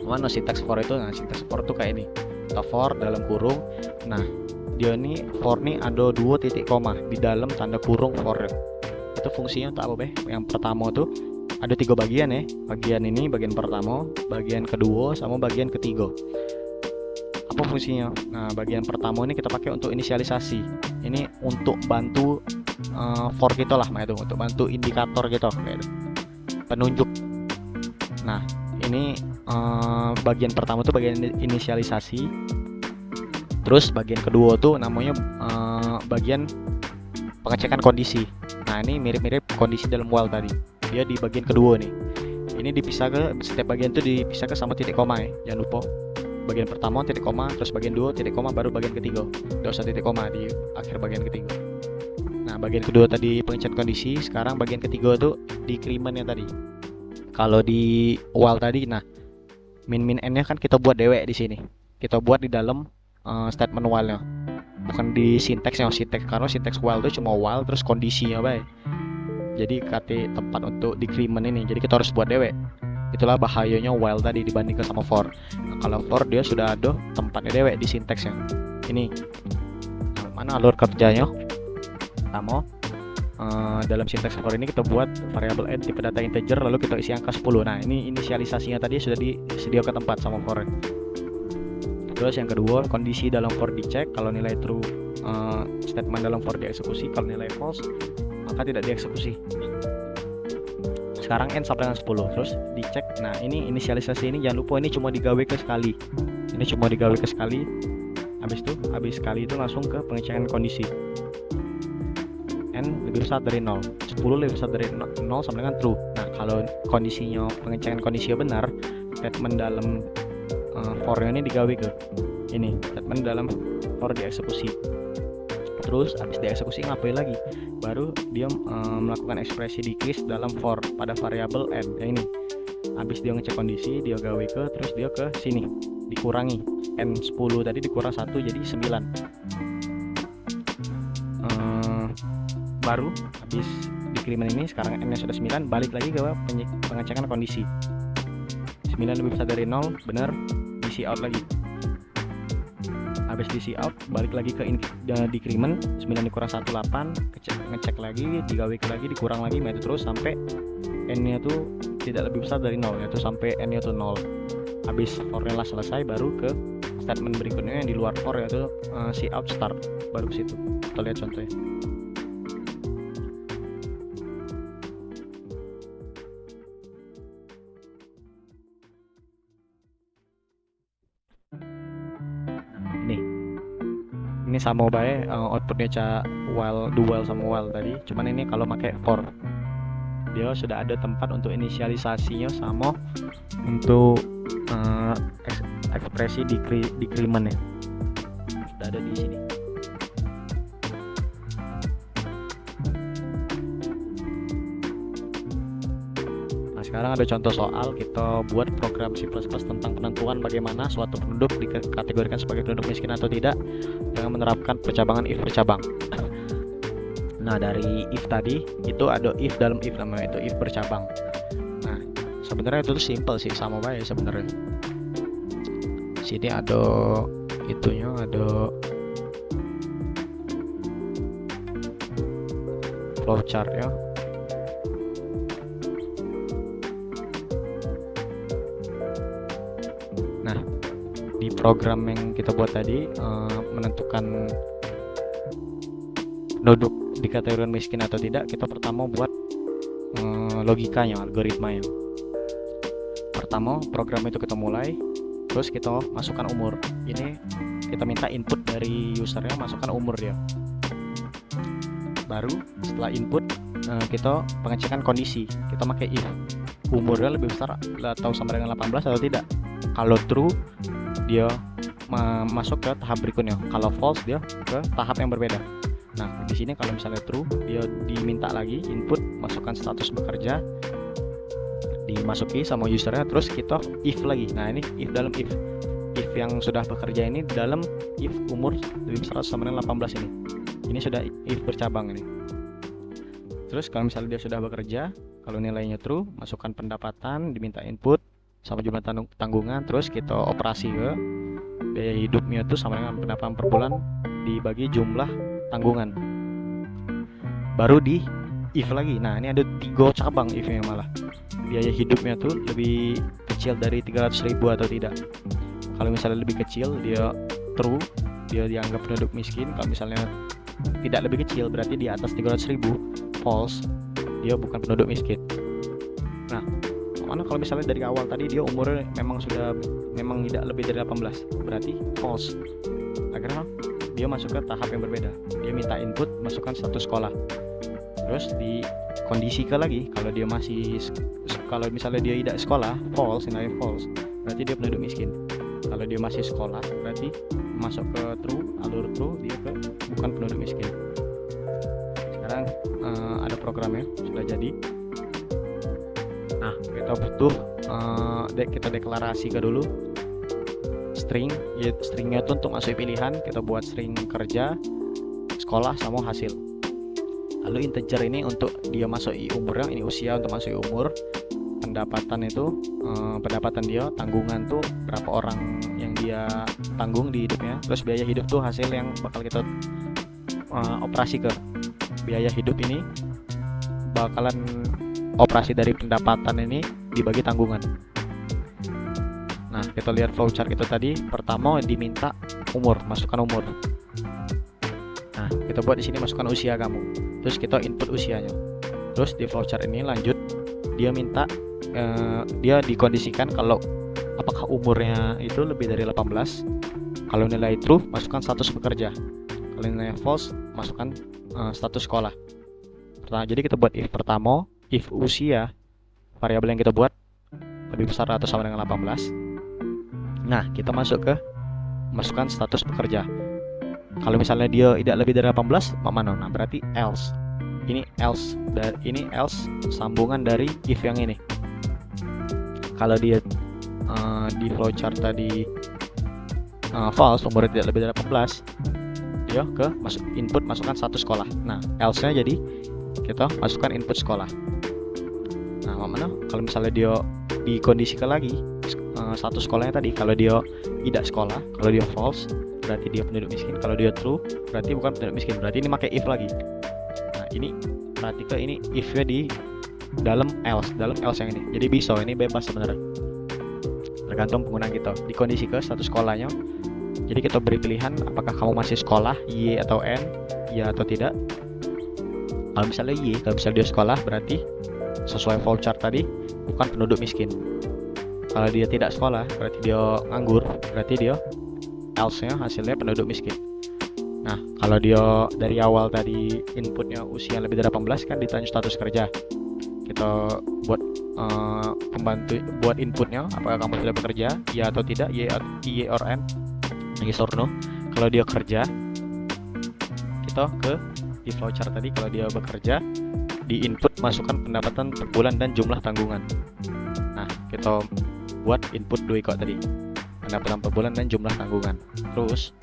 Mana syntax for itu? Nah syntax for itu kayak ini, kita for dalam kurung. Nah dia nih for nih ada 2 titik koma di dalam tanda kurung for. Itu fungsinya untuk apa beh? Yang pertama tuh ada 3 bagian ya, bagian ini bagian pertama, bagian kedua sama bagian ketiga. Apa fungsinya? Nah bagian pertama ini kita pakai untuk inisialisasi, ini untuk bantu for kita lah, itu untuk bantu indikator gitu kayak penunjuk. Nah ini bagian pertama tuh bagian inisialisasi, terus bagian kedua tuh namanya bagian pengecekan kondisi. Nah ini mirip-mirip kondisi dalam while tadi, dia di bagian kedua nih. Ini dipisah ke, setiap bagian tuh dipisah ke sama titik koma ya, jangan lupa. Bagian pertama titik koma, terus bagian 2 titik koma, baru bagian ketiga. Tidak usah titik koma di akhir bagian ketiga. Nah bagian kedua tadi pengecekan kondisi, sekarang bagian ketiga tuh decrement yang tadi. Kalau di while tadi, nah min n-nya kan kita buat dewek di sini. Kita buat di dalam statement while-nya, bukan di sinteksnya. Karena sinteks while itu cuma while terus kondisinya baik. Jadi kate tempat untuk decrement ini, jadi kita harus buat dewek. Itulah bahayanya while tadi dibandingkan sama for. Nah, kalau for dia sudah ada tempatnya dewek di sinteksnya. Ini mana alur kerjanya? Pertama, dalam sinteks for ini kita buat variable n tipe data integer, lalu kita isi angka 10. Nah ini inisialisasinya tadi sudah disediakan tempat sama for. Terus yang kedua, kondisi dalam for dicek. Kalau nilai true, statement dalam for dieksekusi. Kalau nilai false, maka tidak dieksekusi. Sekarang n sampai dengan 10 terus dicek. Nah ini inisialisasi ini jangan lupa, ini cuma digawe ke sekali. Ini cuma digawe ke sekali. Habis sekali itu langsung ke pengecekan kondisi. N lebih besar dari 0, 10 lebih besar dari 0 sama dengan true. Nah kalau kondisinya pengecekan kondisinya benar, statement dalam for ini digawe ke ini, statement dalam for dieksekusi. Terus habis dieksekusi ngapain lagi? Baru dia melakukan ekspresi decrease dalam for pada variabel n. Ya ini. Habis dia ngecek kondisi, dia gawe ke, terus dia ke sini dikurangi. N 10 tadi dikurang 1 jadi 9. Baru habis decrement ini, sekarang n nya sudah 9, balik lagi ke pengecekan kondisi. 9 lebih besar dari 0, benar, di see out lagi. Habis di see out, balik lagi ke decrement, 9 dikurang 1, 8, ngecek lagi, digawe lagi, dikurang lagi, itu terus sampai n nya tuh tidak lebih besar dari 0, yaitu sampai n nya tuh 0. Habis for-nya lah selesai, baru ke statement berikutnya yang di luar for, yaitu see out start, baru ke situ. Kita lihat contohnya. Ini sama baik outputnya while, do while sama while tadi, cuman ini kalau pakai for dia sudah ada tempat untuk inisialisasinya sama untuk ekspresi decrement ya, sudah ada di sini. sekarang ada contoh soal kita buat program C++ tentang penentuan bagaimana suatu penduduk dikategorikan sebagai penduduk miskin atau tidak dengan menerapkan percabangan if bercabang. Nah, dari if tadi itu ada if dalam if, namanya itu if bercabang. Nah, sebenarnya itu tuh simple sih, sama baik sebenarnya. Sini ada itunya, ada flowchart ya. Nah, di program yang kita buat tadi menentukan penduduk dikategorikan miskin atau tidak, kita pertama buat logikanya, algoritmanya. Pertama program itu kita mulai, terus kita masukkan umur. Ini kita minta input dari usernya, masukkan umur dia. Baru setelah input kita pengecekan kondisi, kita pakai if umurnya lebih besar atau sama dengan 18 atau tidak. Kalau true dia masuk ke tahap berikutnya, kalau false dia ke tahap yang berbeda. Nah, di sini kalau misalnya true, dia diminta lagi input, masukkan status bekerja, dimasuki sama usernya, terus kita if lagi. Nah, ini if dalam if yang sudah bekerja ini dalam if umur lebih besar sama dengan 18 ini. Ini sudah if bercabang ini. Terus kalau misalnya dia sudah bekerja, kalau nilainya true, masukkan pendapatan, diminta input sama jumlah tanggungan, terus kita operasi ke biaya hidupnya itu sama dengan pendapatan per bulan dibagi jumlah tanggungan, baru di if lagi. Nah, ini ada 3 cabang if-nya, malah biaya hidupnya tuh lebih kecil dari 300.000 atau tidak. Kalau misalnya lebih kecil, dia true, dia dianggap penduduk miskin. Kalau misalnya tidak lebih kecil, berarti di atas 300.000, false, dia bukan penduduk miskin. Nah, mana kalau misalnya dari awal tadi dia umurnya memang tidak lebih dari 18, berarti false. Akhirnya dia masuk ke tahap yang berbeda, dia minta input, masukkan status sekolah, terus di kondisi ke lagi. Kalau misalnya dia tidak sekolah, false, nilai false, berarti dia penduduk miskin. Kalau dia masih sekolah, berarti masuk ke true, alur true, dia bukan penduduk miskin. Sekarang ada programnya sudah jadi. Nah, kita butuh kita deklarasi ke dulu string, ya stringnya itu untuk masuk pilihan. Kita buat string kerja, sekolah, sama hasil. Lalu integer ini untuk dia masuk umurnya, ini usia untuk masuk umur. Pendapatan itu pendapatan dia, tanggungan tuh berapa orang yang dia tanggung di hidupnya. Terus biaya hidup tuh hasil yang bakal kita operasi ke. Biaya hidup ini bakalan operasi dari pendapatan ini dibagi tanggungan. Nah, kita lihat flowchart kita tadi. Pertama diminta umur, masukkan umur. Nah, kita buat di sini masukkan usia kamu. Terus kita input usianya. Terus di flowchart ini lanjut, dia minta dia dikondisikan kalau apakah umurnya itu lebih dari 18. Kalau nilai true, masukkan status bekerja. Kalau nilai false, masukkan status sekolah. Jadi kita buat if pertama, if usia, variabel yang kita buat lebih besar atau sama dengan 18. Nah, kita masukkan status bekerja. Kalau misalnya dia tidak lebih dari 18, mana? Nah, berarti else. Ini else sambungan dari if yang ini. Kalau dia di flowchart tadi false, umurnya tidak lebih dari 18, dia masukkan status sekolah. Nah, else-nya jadi kita masukkan input sekolah. Nah, mana? Kalau misalnya dia dikondisikan lagi status sekolahnya tadi, kalau dia tidak sekolah, kalau dia false, berarti dia penduduk miskin. Kalau dia true, berarti bukan penduduk miskin. Berarti ini pakai if lagi. Nah, ini perhatikan, ini if-nya di dalam else yang ini. Jadi bisa, ini bebas sebenarnya. Tergantung penggunaan kita. Dikondisikan status sekolahnya. Jadi kita beri pilihan apakah kamu masih sekolah, Y atau N, ya atau tidak. Kalau misalnya Y, kalau misalnya dia sekolah, berarti sesuai flowchart tadi bukan penduduk miskin. Kalau dia tidak sekolah, berarti dia nganggur, berarti dia else-nya hasilnya penduduk miskin. Nah, kalau dia dari awal tadi inputnya usia lebih dari 18, kan ditanya status kerja. Kita buat buat inputnya apakah kamu sudah bekerja, ya atau tidak, Y or N, yes or no. Kalau dia kerja, kita di flowchart tadi, kalau dia bekerja, di input masukkan pendapatan per bulan dan jumlah tanggungan. Nah, kita buat input 2 kok tadi, pendapatan per bulan dan jumlah tanggungan. Terus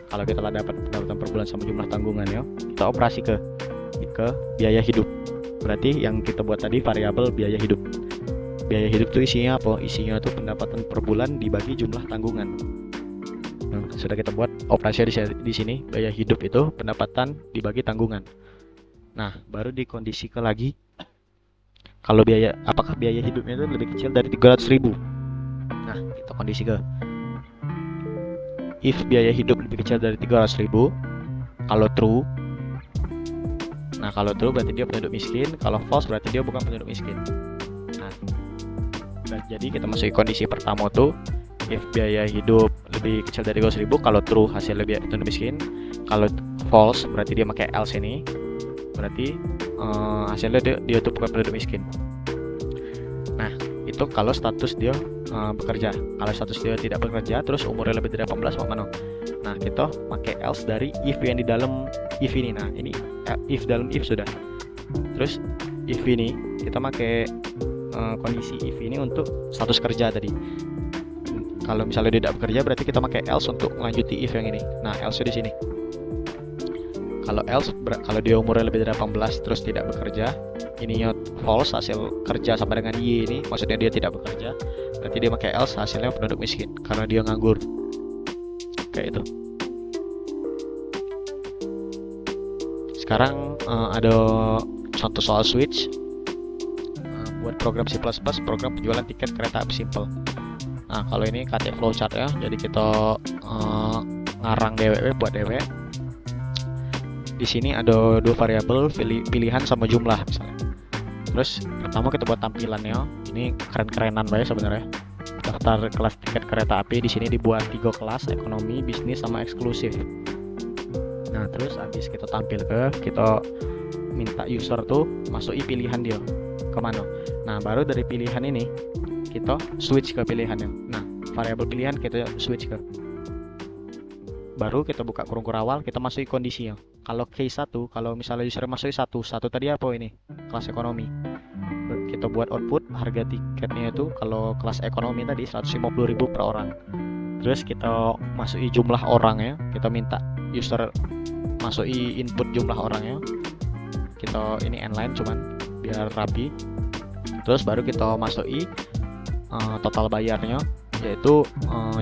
kalau kita telah dapat pendapatan per bulan sama jumlah tanggungan ya, kita operasi ke biaya hidup. Berarti yang kita buat tadi variabel biaya hidup. Biaya hidup itu isinya apa? Isinya itu pendapatan per bulan dibagi jumlah tanggungan. Nah, sudah kita buat operasi di sini. Biaya hidup itu pendapatan dibagi tanggungan. Nah, baru dikondisikan lagi kalau apakah biaya hidupnya itu lebih kecil dari 300.000. Nah, kita kondisi ke if biaya hidup lebih kecil dari 300.000, kalau true. Nah, kalau true berarti dia penduduk miskin, kalau false berarti dia bukan penduduk miskin. Nah, jadi kita masuk kondisi pertama tuh, if biaya hidup lebih kecil dari 300.000, kalau true hasil lebih penduduk miskin, kalau false berarti dia pakai else ini, berarti hasilnya dia tuh bukan penduduk miskin. Nah, itu kalau status dia bekerja. Kalau status dia tidak bekerja terus umurnya lebih dari 18 mau mana? Nah, kita pakai else dari if yang di dalam if ini. Nah, ini if dalam if sudah. Terus if ini kita pakai kondisi if ini untuk status kerja tadi. Kalau misalnya dia tidak bekerja berarti kita pakai else untuk melanjuti if yang ini. Nah, else di sini. Kalau else kalau dia umurnya lebih dari 18 terus tidak bekerja, ininya false, hasil kerja sama dengan y ini, maksudnya dia tidak bekerja, berarti dia pakai else, hasilnya penduduk miskin karena dia nganggur. Kayak itu. Sekarang ada contoh soal switch buat program C++, program penjualan tiket kereta api simple. Nah, kalau ini KT flowchart ya, jadi kita ngarang DWW buat DW. Di sini ada 2 variabel, pilihan sama jumlah misalnya. Terus pertama kita buat tampilannya. Ini keren-kerenan banget sebenarnya. Daftar kelas tiket kereta api di sini dibuat 3 kelas, ekonomi, bisnis sama eksklusif. Nah, terus habis kita kita minta user tuh masuki pilihan dia kemana. Nah, baru dari pilihan ini kita switch ke pilihannya. Nah, variabel pilihan kita switch ke. Baru kita buka kurung awal, kita masuki kondisinya. Kalau case 1, kalau misalnya user masuki 1 tadi apa ini? Kelas ekonomi. Kita buat output harga tiketnya itu kalau kelas ekonomi tadi 150.000 per orang. Terus kita masuki jumlah orangnya, kita minta user masuki input jumlah orangnya. Kita ini inline cuman biar rapi. Terus baru kita masuki total bayarnya, yaitu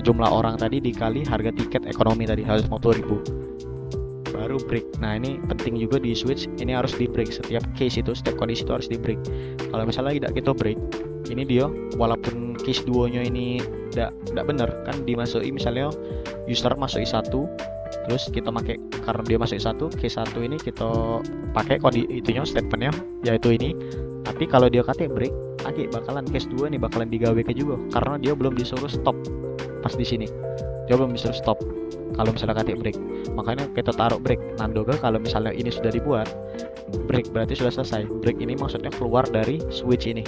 jumlah orang tadi dikali harga tiket ekonomi tadi 150.000. Baru break. Nah, ini penting juga di switch, ini harus di break setiap case itu, setiap kondisi itu harus di break. Kalau misalnya tidak kita break, ini dia walaupun case 2 nya ini tidak benar kan, dimasuki misalnya user masuki 1, terus kita pakai karena dia masuki 1, case 1 ini kita pakai kode itunya statementnya yaitu ini. Tapi kalau dia kate break, bakalan case 2 nih bakalan digawe ke juga karena dia belum disuruh stop pas di sini. Dia belum disuruh stop kalau misalnya kate break. Makanya kita taruh break. Nandoga kalau misalnya ini sudah dibuat break berarti sudah selesai. Break ini maksudnya keluar dari switch ini.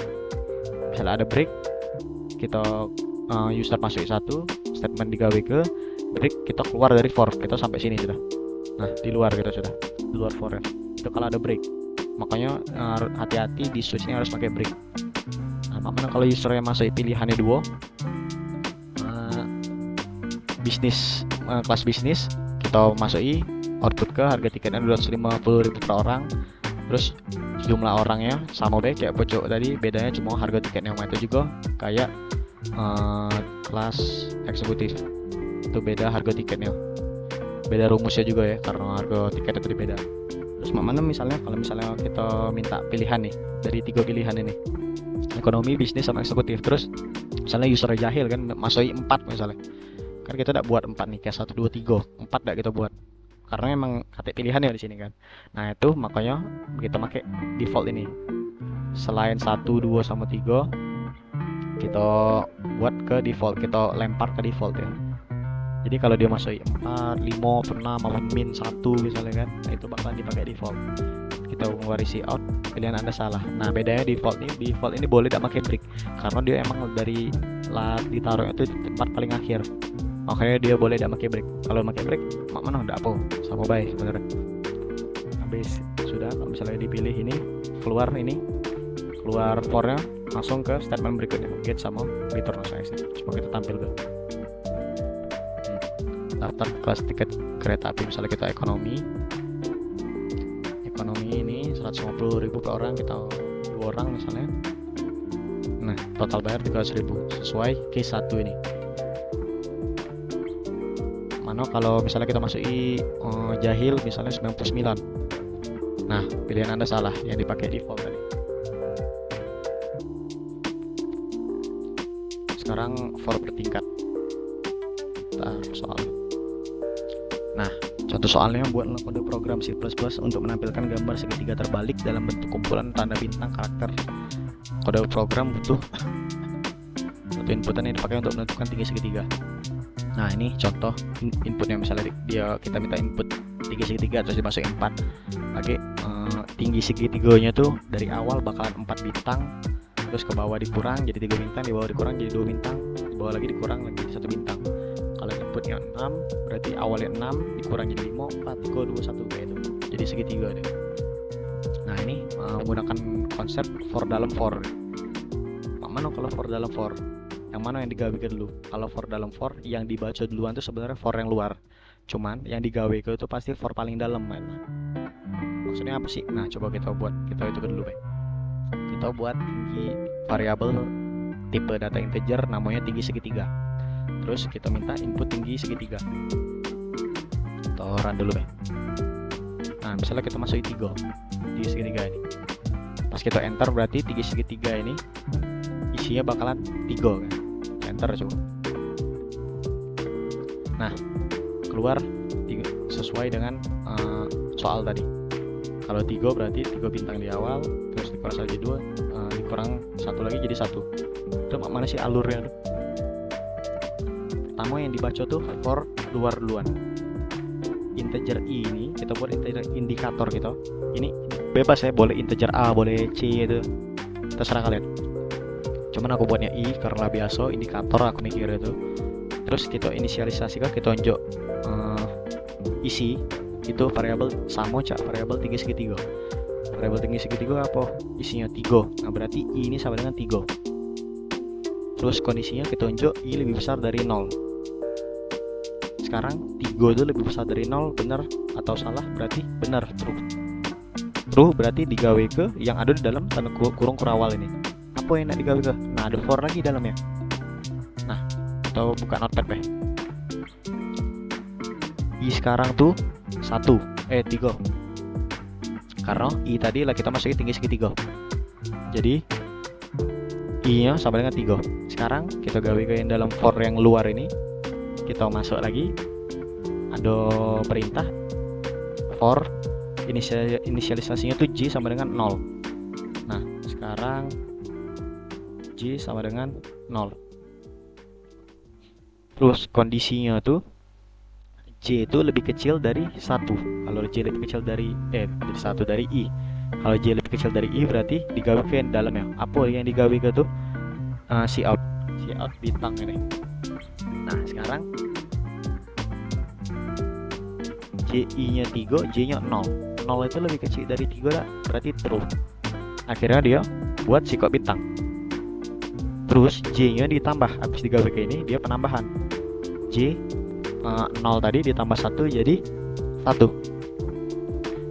Misalnya ada break, kita user masuk 1, statement digawe ke break, kita keluar dari for, kita sampai sini sudah. Nah, di luar kita sudah, di luar for ya. Itu kalau ada break. Makanya hati-hati di switch ini harus pakai break. Nah, makanya kalau usernya masuk pilihannya 2, bisnis, kelas bisnis, kita masuki output ke harga tiketnya 250.000 per orang. Terus jumlah orangnya sama baik kayak pojok tadi, bedanya cuma harga tiketnya itu juga kayak kelas eksekutif itu beda harga tiketnya, beda rumusnya juga ya karena harga tiketnya tadi beda. Terus mana misalnya kalau misalnya kita minta pilihan nih dari 3 pilihan ini, ekonomi, bisnis sama eksekutif, terus misalnya user jahil kan masuki 4 misalnya, kan kita tidak buat 4 nih, kayak 1, 2, 3, 4 tidak kita buat karena emang kata pilihannya di sini kan. Nah, itu makanya kita pakai default ini. Selain 1, 2 sama 3 kita buat ke default, kita lempar ke default ya. Jadi kalau dia masuk 4, 5, 6 maupun min 1 misalnya kan, nah itu bakalan dipakai default. Kita warisi out, pilihan Anda salah. Nah, bedanya default ini boleh tidak pakai break karena dia emang dari ditaruh itu tempat paling akhir. Makanya dia boleh tidak pakai break. Kalau pakai break, mana enggak apa, sama baik sebenarnya. Habis sudah, kalau misalnya dipilih ini keluar ini, keluar for-nya, langsung ke statement berikutnya, get sama return size. Coba kita tampil ke daftar kelas tiket kereta api. Misalnya kita ekonomi ini 150.000 per orang, kita 2 orang misalnya. Nah, total bayar 300.000 sesuai case 1 ini. Mana kalau misalnya kita masuki jahil misalnya 99. Nah, pilihan Anda salah, yang dipakai default tadi. Sekarang for bertingkat. Soal. Nah, contoh soalnya buatlah kode program C++ untuk menampilkan gambar segitiga terbalik dalam bentuk kumpulan tanda bintang karakter. Kode program butuh satu inputan yang dipakai untuk menentukan tinggi segitiga. Nah, ini contoh inputnya. Misalnya kita minta input tinggi segitiga, terus dimasukin 4. Oke, tinggi segitiganya tuh dari awal bakalan 4 bintang, terus ke bawah dikurang jadi 3 bintang, di bawah dikurang jadi 2 bintang, di bawah lagi dikurang lagi 1 bintang. Kalau inputnya 6, berarti awalnya 6 dikurang jadi 5, 4, 3, 2, 1 kayak itu. Jadi segitiga deh. Nah, ini menggunakan konsep for dalam for. Mana kalau for dalam for? Yang mana yang digawe ke dulu? Kalau for dalam for, yang dibaca duluan tuh sebenarnya for yang luar. Cuman yang digawe ke itu pasti for paling dalam, man. Maksudnya apa sih? Nah, coba kita itu dulu, baik. Kita buat tinggi variabel tipe data integer namanya tinggi segitiga. Terus kita minta input tinggi segitiga. Kita run dulu, baik. Nah, misalnya kita masukin 3 tinggi segitiga ini. Pas kita enter berarti tinggi segitiga ini isinya bakalan 3 kan. Enter coba. Nah, keluar sesuai dengan soal tadi. Kalau 3 berarti 3 bintang di awal, terus dikurang saja 2, dikurang 1 lagi jadi 1. Itu mana sih alurnya tuh? Pertama yang dibaca tuh for luar duluan. Integer i ini kita buat integer indikator gitu. Ini bebas ya, boleh integer a, boleh c, itu terserah kalian. Cuman aku buatnya i karena biasa indikator aku mikir itu. Terus kita inisialisasi kan, kita tunjuk isi itu variabel sama variabel tinggi segitiga. Variabel tinggi segitiga apa? Isinya 3. Nah, berarti i ini sama dengan 3. Terus kondisinya kita tunjuk i lebih besar dari 0. Sekarang 3 itu lebih besar dari 0, benar atau salah? Berarti benar, true. True berarti digawe ke yang ada di dalam tanda kurung kurawal ini. Apa yang nak digawe ke? Nah, ada for lagi dalamnya. Nah, kita buka notepad deh. I sekarang tuh 3. Karena i tadi lah kita masukin tinggi segitiga. Jadi i nya sama dengan 3. Sekarang kita gawe ke yang dalam for yang luar ini. Kita masuk lagi, ada perintah for inisialisasinya tuh j sama dengan 0. Nah, sekarang j sama dengan 0. Terus kondisinya tuh j itu lebih kecil dari 1. Kalau j lebih kecil dari dari i. Kalau j lebih kecil dari i berarti digawe ke dalamnya. Apa yang digawe ke tuh? Cout bintang ini. Nah, sekarang ji-nya 3, j-nya 0. 0 itu lebih kecil dari 3 lah, berarti true. Akhirnya dia buat cout bintang. Terus j-nya ditambah, habis digawe ke ini dia penambahan. J 0 tadi ditambah 1 jadi 1.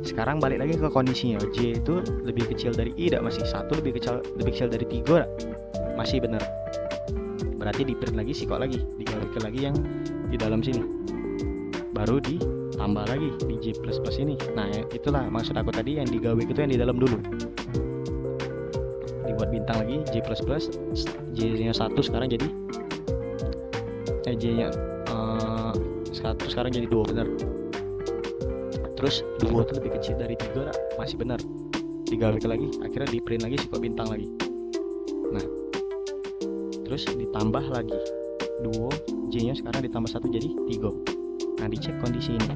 Sekarang balik lagi ke kondisinya. J itu lebih kecil dari i, tidak masih 1 lebih kecil dari 3, masih benar. Berarti di print lagi cout lagi, digawe lagi yang di dalam sini, baru ditambah lagi di J++ ini. Nah, itulah maksud aku tadi, yang digawe itu yang di dalam dulu, dibuat bintang lagi J++, J nya 1 sekarang jadi J nya 1 sekarang jadi 2, benar. Terus 2 itu lebih kecil dari 3, masih benar, digawe lagi, akhirnya di print lagi cout bintang lagi. Nah, terus ditambah lagi 2, j nya sekarang ditambah 1 jadi 3. Nah, dicek kondisi ini,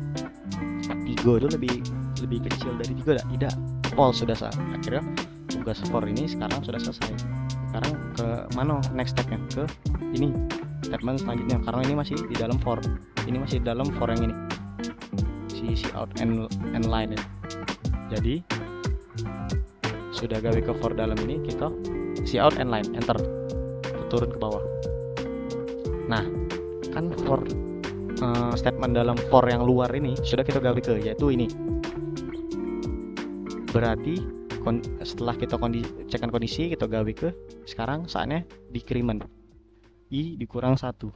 3 itu lebih kecil dari 3 tidak, false, sudah sah. Akhirnya tugas for ini sekarang sudah selesai. Sekarang ke mana next stepnya? Ke ini statement selanjutnya, karena ini masih di dalam for, ini masih di dalam for yang ini, si out and line ya. Jadi sudah gawe ke for dalam ini, kita cout and line, enter, turun ke bawah. Nah, kan for statement dalam for yang luar ini sudah kita gawe ke, yaitu ini. Berarti setelah kita cekkan kondisi, kita gawe ke, sekarang saatnya decrement. I dikurang 1.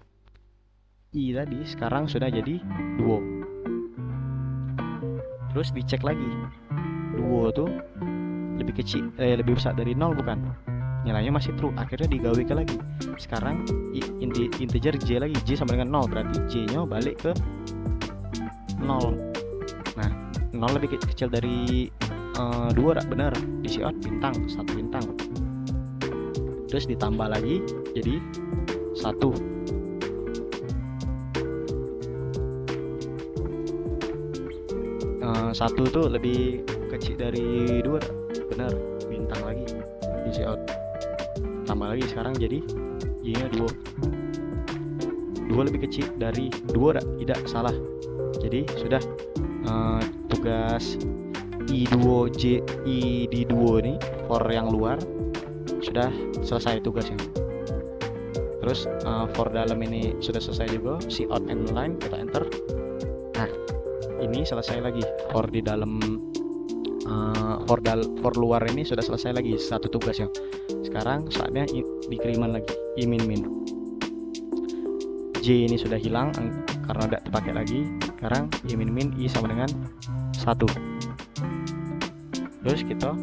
I tadi sekarang sudah jadi 2. Terus dicek lagi, 2 tuh lebih kecil, lebih besar dari 0 bukan? Nilainya masih true, akhirnya digawe ke lagi. Sekarang integer J lagi, J sama dengan 0, berarti J nya balik ke 0. Nah, 0 lebih kecil dari 2 benar, di cout bintang, 1 bintang. Terus ditambah lagi jadi 1. Satu tuh lebih kecil dari 2, benar, bintang lagi di cout. Tambah lagi sekarang jadi Y nya 2. 2 lebih kecil dari 2 tidak, salah. Jadi sudah tugas I2 ini for yang luar sudah selesai tugasnya. Terus for dalam ini sudah selesai juga, cout and line kita enter. Nah, ini selesai lagi for di dalam for luar ini sudah selesai lagi satu tugasnya. Sekarang saatnya decrement lagi, I min. J ini sudah hilang karena tidak dipakai lagi. Sekarang I min I sama dengan 1. Terus kita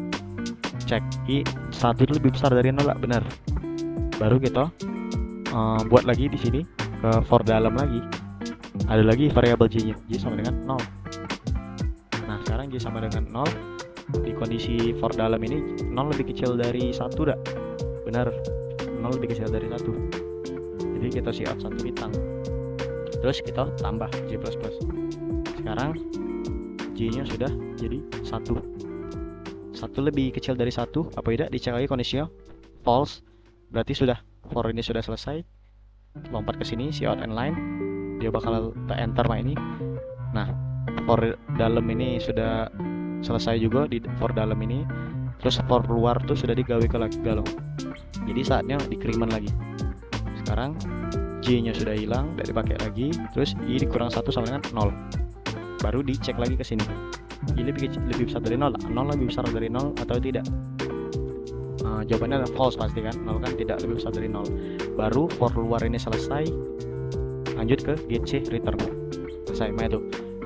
cek I 1 itu lebih besar dari 0, benar. Baru kita buat lagi di sini ke for dalam lagi. Ada lagi variabel J nya, J sama dengan 0. Nah, sekarang J sama dengan 0. Di kondisi for dalam ini 0 lebih kecil dari 1 dah. Benar, 0 lebih kecil dari 1. Jadi kita cout 1 bintang. Terus kita tambah J++. Sekarang J nya sudah jadi 1. 1 lebih kecil dari 1, apa tidak? Dicek lagi kondisinya false. Berarti sudah, for ini sudah selesai. Lompat ke sini, cout and line. Dia bakal enter ini. Nah, for dalam ini sudah selesai juga di for dalam ini. Terus for luar tuh sudah digawe ke lagi galau. Jadi saatnya decrement lagi. Sekarang J nya sudah hilang, tidak dipakai lagi. Terus I dikurang 1 sama dengan 0. Baru dicek lagi ke sini. I lebih besar dari 0, 0 lebih besar dari 0 atau tidak? Jawabannya adalah false pasti kan, 0 kan tidak lebih besar dari 0. Baru for luar ini selesai, lanjut ke GC return. Selesai, itu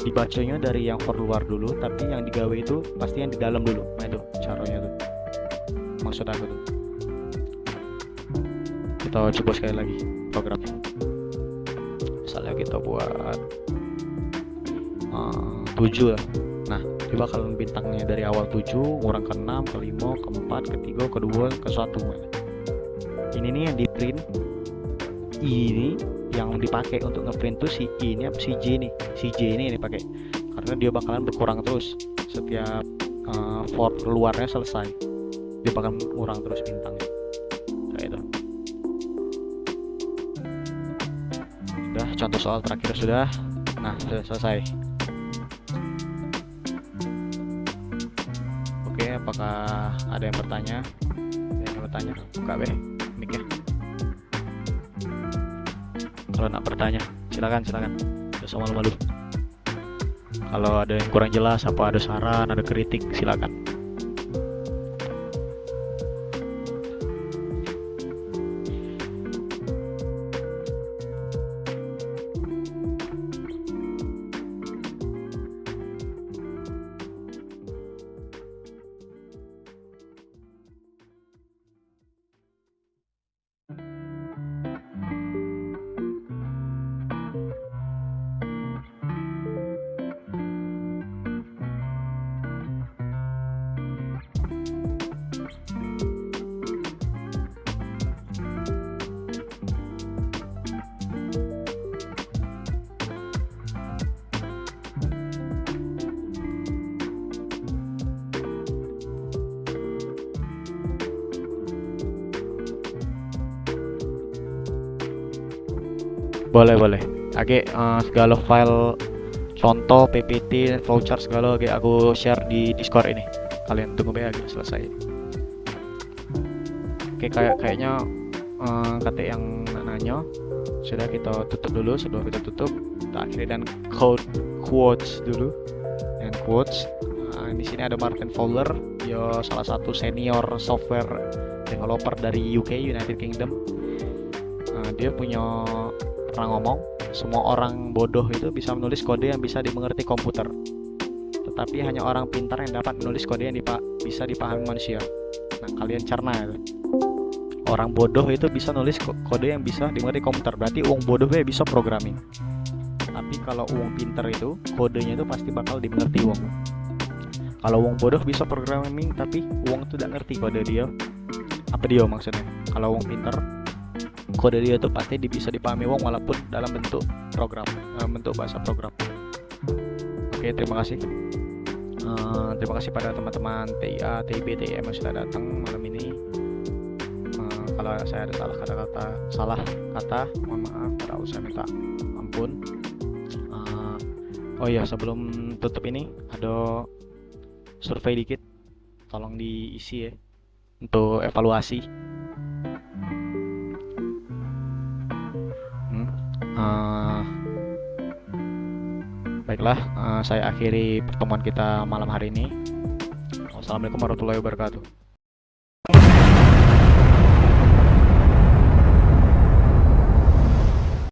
dibacanya dari yang for luar dulu, tapi yang digawe itu pasti yang di dalam dulu. Itu caranya tuh, maksud aku tuh. Kita coba sekali lagi programnya. Misalnya kita buat 7 lah. Nah, coba kalau bintangnya dari awal 7 ngurang ke 6, ke 5, ke 4, ke 3, ke 2, ke 1. Ini nih yang di print. Ini yang dipakai untuk ngeprint tuh si I ini apa si J nih. Si J ini dipakai karena dia bakalan berkurang terus setiap for luarnya selesai. Dia bakal kurang terus bintangnya. Kayak itu. Sudah, contoh soal terakhir sudah. Nah, sudah selesai. Oke, apakah ada yang bertanya? Buka mic-nya. Kalau nak bertanya, silakan. Tidak usah malu-malu. Kalau ada yang kurang jelas, apa ada saran, ada kritik, silakan. Boleh. Oke, segala file contoh, PPT, flowchart segala aku share di Discord ini. Kalian tunggu aja selesai. Oke, kayaknya kata yang nanya sudah, kita tutup dulu. Sebelum kita tutup, kita akhiri dan quotes dulu. Dan quotes, di sini ada Martin Fowler, dia salah satu senior software developer dari UK, United Kingdom. Dia pernah ngomong, semua orang bodoh itu bisa menulis kode yang bisa dimengerti komputer, tetapi hanya orang pintar yang dapat menulis kode yang bisa dipahami manusia. Nah, kalian cerna ya. Orang bodoh itu bisa nulis kode yang bisa dimengerti komputer, berarti uang bodoh bisa programming. Tapi kalau uang pintar itu kodenya itu pasti bakal dimengerti uang. Kalau uang bodoh bisa programming tapi uang itu tidak ngerti kode dia. Apa dia maksudnya? Kalau uang pintar, kode dia itu pasti bisa dipahami uang walaupun dalam bentuk program, bentuk bahasa program. Oke, terima kasih. Terima kasih pada teman-teman TIA, TIB, TIM yang sudah datang malam ini. Kalau saya ada salah kata, mohon maaf. Kalau saya minta ampun. Oh iya, sebelum tutup ini ada survei dikit, tolong diisi ya untuk evaluasi. Baiklah, saya akhiri pertemuan kita malam hari ini. Wassalamualaikum warahmatullahi wabarakatuh.